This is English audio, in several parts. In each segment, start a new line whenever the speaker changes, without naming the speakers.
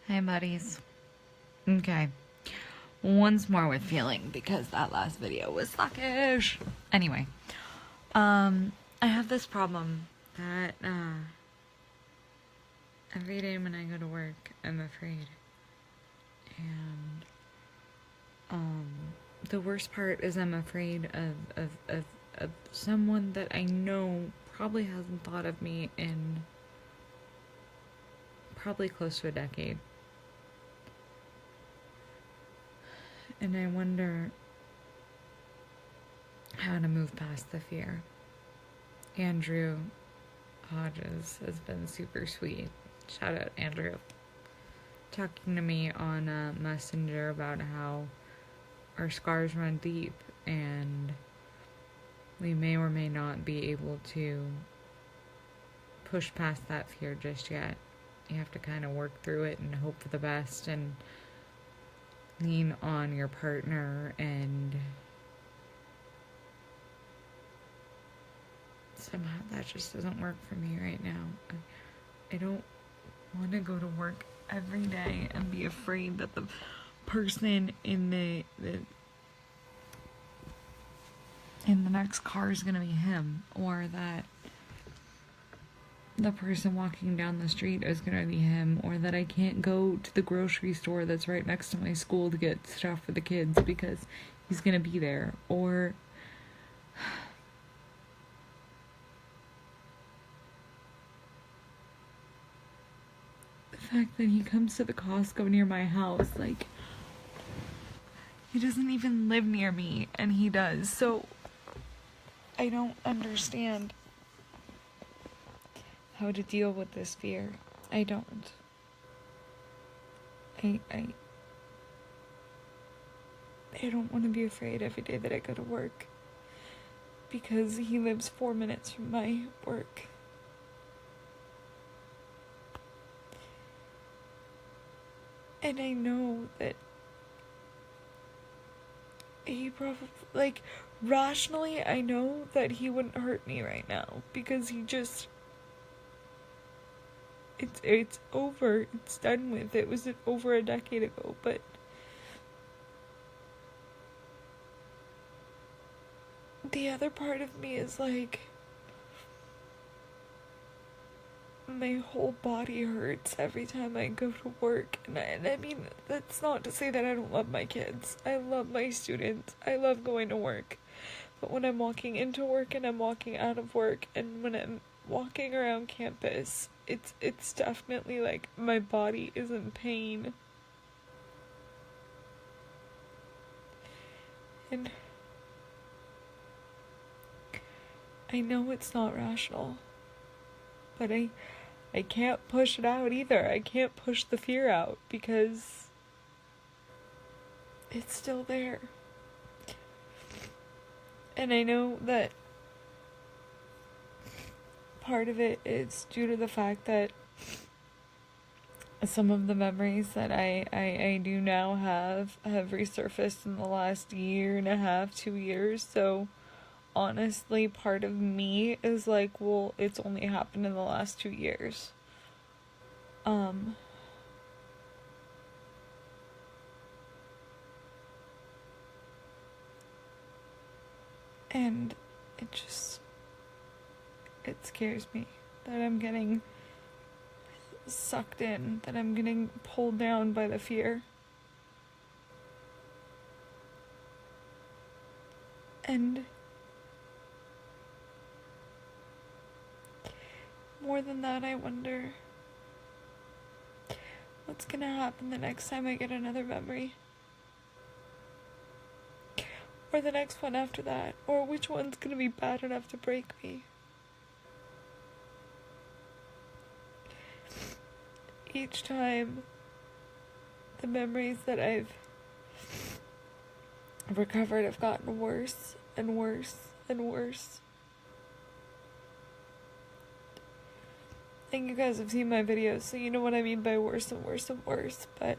Hi, buddies. Okay. Once more with feeling because that last video was suckish. Anyway, I have this problem that every day when I go to work, I'm afraid. And the worst part is I'm afraid of someone that I know probably hasn't thought of me in probably close to a decade. And I wonder how to move past the fear. Andrew Hodges has been super sweet. Shout out, Andrew. Talking to me on Messenger about how our scars run deep and we may or may not be able to push past that fear just yet. You have to kind of work through it and hope for the best and lean on your partner, and somehow that just doesn't work for me right now. I don't want to go to work every day and be afraid that the person in the next car is gonna be him, or that the person walking down the street is gonna be him, or that I can't go to the grocery store that's right next to my school to get stuff for the kids because he's gonna be there, or the fact that he comes to the Costco near my house. Like, he doesn't even live near me and he does, so I don't understand how to deal with this fear. I don't. I don't want to be afraid every day that I go to work because he lives 4 minutes from my work. And I know that he probably, like, rationally, I know that he wouldn't hurt me right now because he just, it's over, it's done with. It was over a decade ago, but the other part of me is like, my whole body hurts every time I go to work, and I mean, that's not to say that I don't love my kids. I love my students. I love going to work. But when I'm walking into work and I'm walking out of work and when I'm walking around campus, it's definitely like my body is in pain. And I know it's not rational, but I can't push it out either. I can't push the fear out because it's still there. And I know that part of it is due to the fact that some of the memories that I do now have resurfaced in the last year and a half, 2 years. So honestly, part of me is like, well, it's only happened in the last 2 years. And it scares me that I'm getting sucked in, that I'm getting pulled down by the fear. And more than that, I wonder what's gonna happen the next time I get another memory. Or the next one after that. Or which one's gonna be bad enough to break me. Each time, the memories that I've recovered have gotten worse and worse and worse. I think you guys have seen my videos, so you know what I mean by worse and worse and worse, but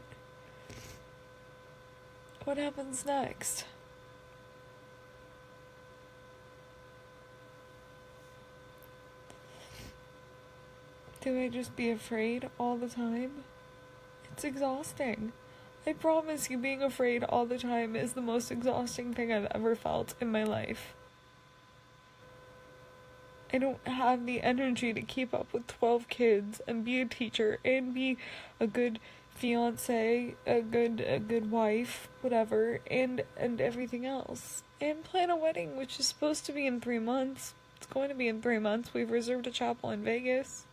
what happens next? Do I just be afraid all the time? It's exhausting. I promise you, being afraid all the time is the most exhausting thing I've ever felt in my life. I don't have the energy to keep up with 12 kids and be a teacher and be a good fiance, a good wife, whatever, and everything else. And plan a wedding, which is supposed to be in 3 months. It's going to be in 3 months. We've reserved a chapel in Vegas.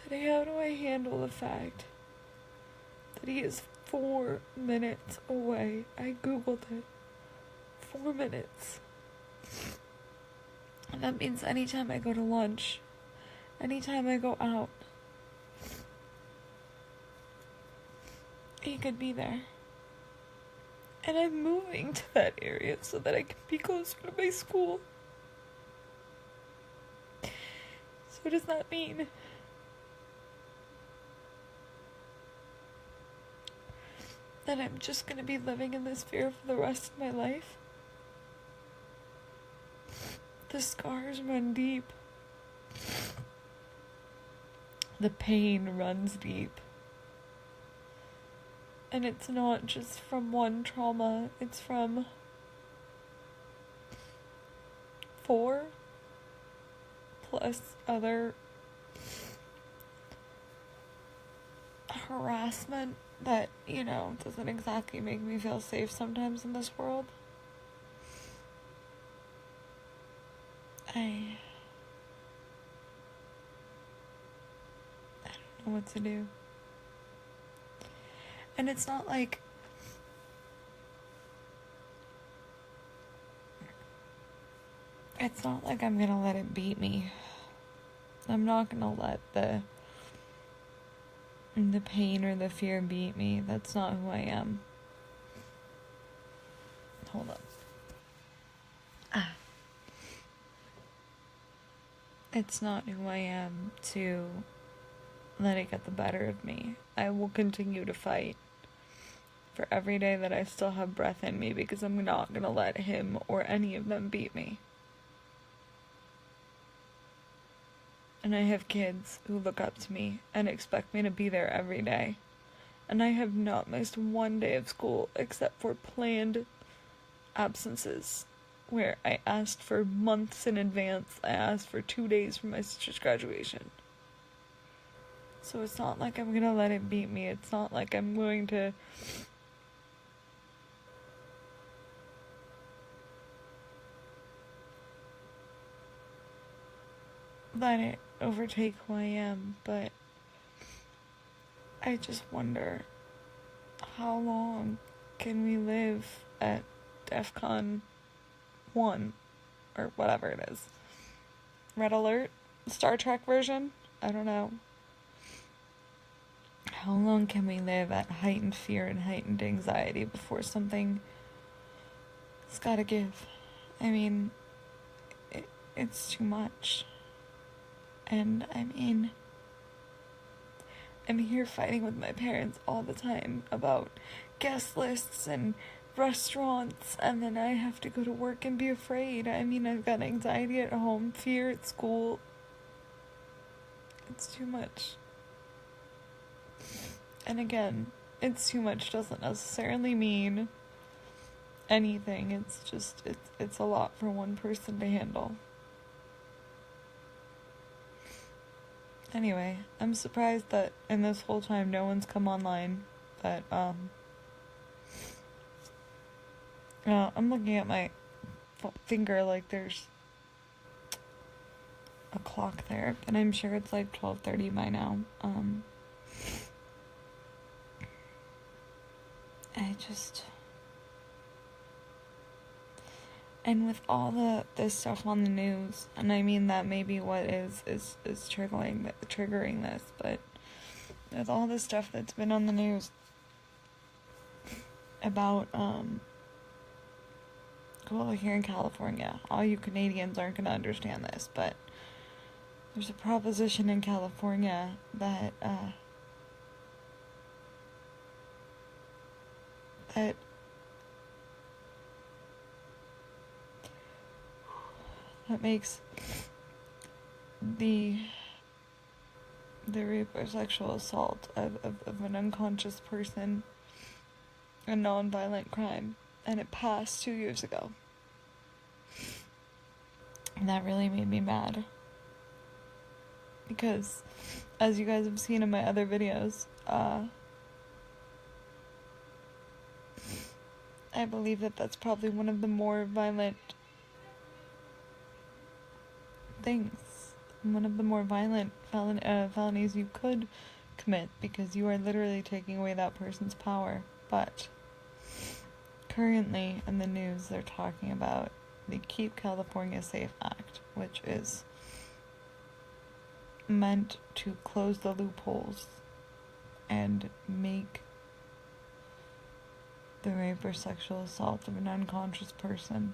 But how do I handle the fact that he is 4 minutes away? I googled it. 4 minutes. And that means anytime I go to lunch, anytime I go out, he could be there. And I'm moving to that area so that I can be closer to my school. So does that mean that I'm just gonna be living in this fear for the rest of my life? The scars run deep. The pain runs deep. And it's not just from one trauma, it's from 4 plus other harassment that, doesn't exactly make me feel safe sometimes in this world. I don't know what to do. And it's not like I'm gonna let it beat me. I'm not gonna let the pain or the fear beat me. That's not who I am. Hold up. It's not who I am to let it get the better of me. I will continue to fight for every day that I still have breath in me, because I'm not gonna let him or any of them beat me. And I have kids who look up to me and expect me to be there every day. And I have not missed one day of school except for planned absences, where I asked for months in advance. I asked for 2 days for my sister's graduation. So it's not like I'm gonna let it beat me. It's not like I'm going to let it overtake who I am, but I just wonder, how long can we live at DEFCON 1, or whatever it is? Red Alert? Star Trek version? I don't know. How long can we live at heightened fear and heightened anxiety before something's gotta give? I mean, it's too much. And I'm here fighting with my parents all the time about guest lists and restaurants, and then I have to go to work and be afraid. I've got anxiety at home, fear at school. It's too much. And again, it's too much doesn't necessarily mean anything. It's just, it's a lot for one person to handle. Anyway, I'm surprised that in this whole time no one's come online, but, I'm looking at my finger like there's a clock there, but I'm sure it's like 12:30 by now. And with all this stuff on the news, and I mean that may be what is triggering this, but with all this stuff that's been on the news about, well, here in California, all you Canadians aren't going to understand this, but there's a proposition in California that, that makes the the rape or sexual assault of an unconscious person, a non-violent crime, and it passed 2 years ago. And that really made me mad. Because, as you guys have seen in my other videos, I believe that that's probably one of the more violent things. One of the more violent felonies you could commit, because you are literally taking away that person's power. But currently in the news they're talking about the Keep California Safe Act, which is meant to close the loopholes and make the rape or sexual assault of an unconscious person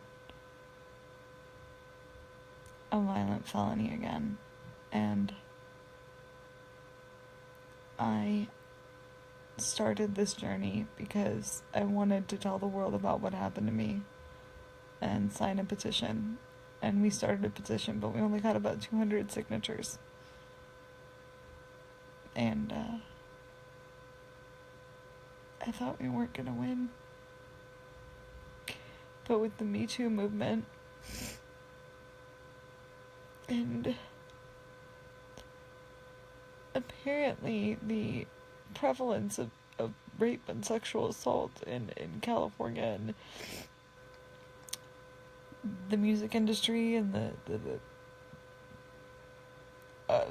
a violent felony again. And I started this journey because I wanted to tell the world about what happened to me and sign a petition. And we started a petition, but we only got about 200 signatures. And I thought we weren't gonna win. But with the Me Too movement and apparently the prevalence of rape and sexual assault in California, and the music industry and the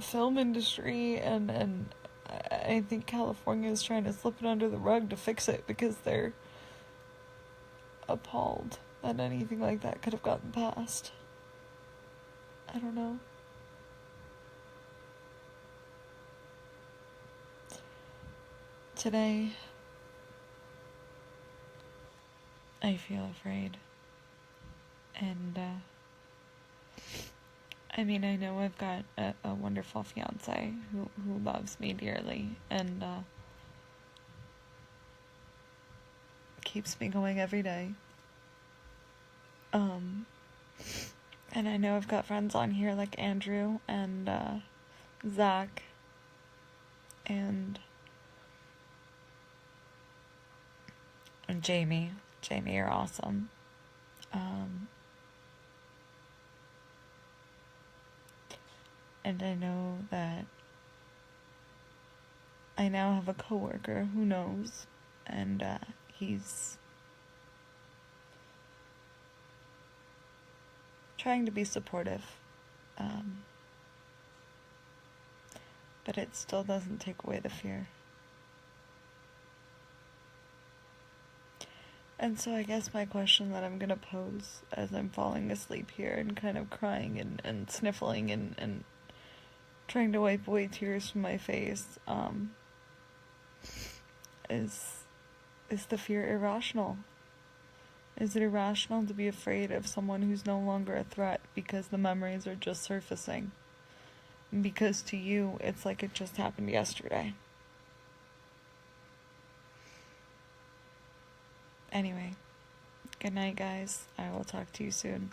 film industry, and I think California is trying to slip it under the rug to fix it because they're appalled that anything like that could have gotten passed. I don't know. Today, I feel afraid. And, I mean, I know I've got a wonderful fiance who loves me dearly and, keeps me going every day. And I know I've got friends on here like Andrew and, Zach and Jamie. Jamie, you're awesome. And I know that I now have a coworker who knows, and he's trying to be supportive, but it still doesn't take away the fear. And so I guess my question that I'm gonna pose as I'm falling asleep here and kind of crying and sniffling and trying to wipe away tears from my face, is the fear irrational? Is it irrational to be afraid of someone who's no longer a threat because the memories are just surfacing? Because to you, it's like it just happened yesterday. Anyway, good night, guys. I will talk to you soon.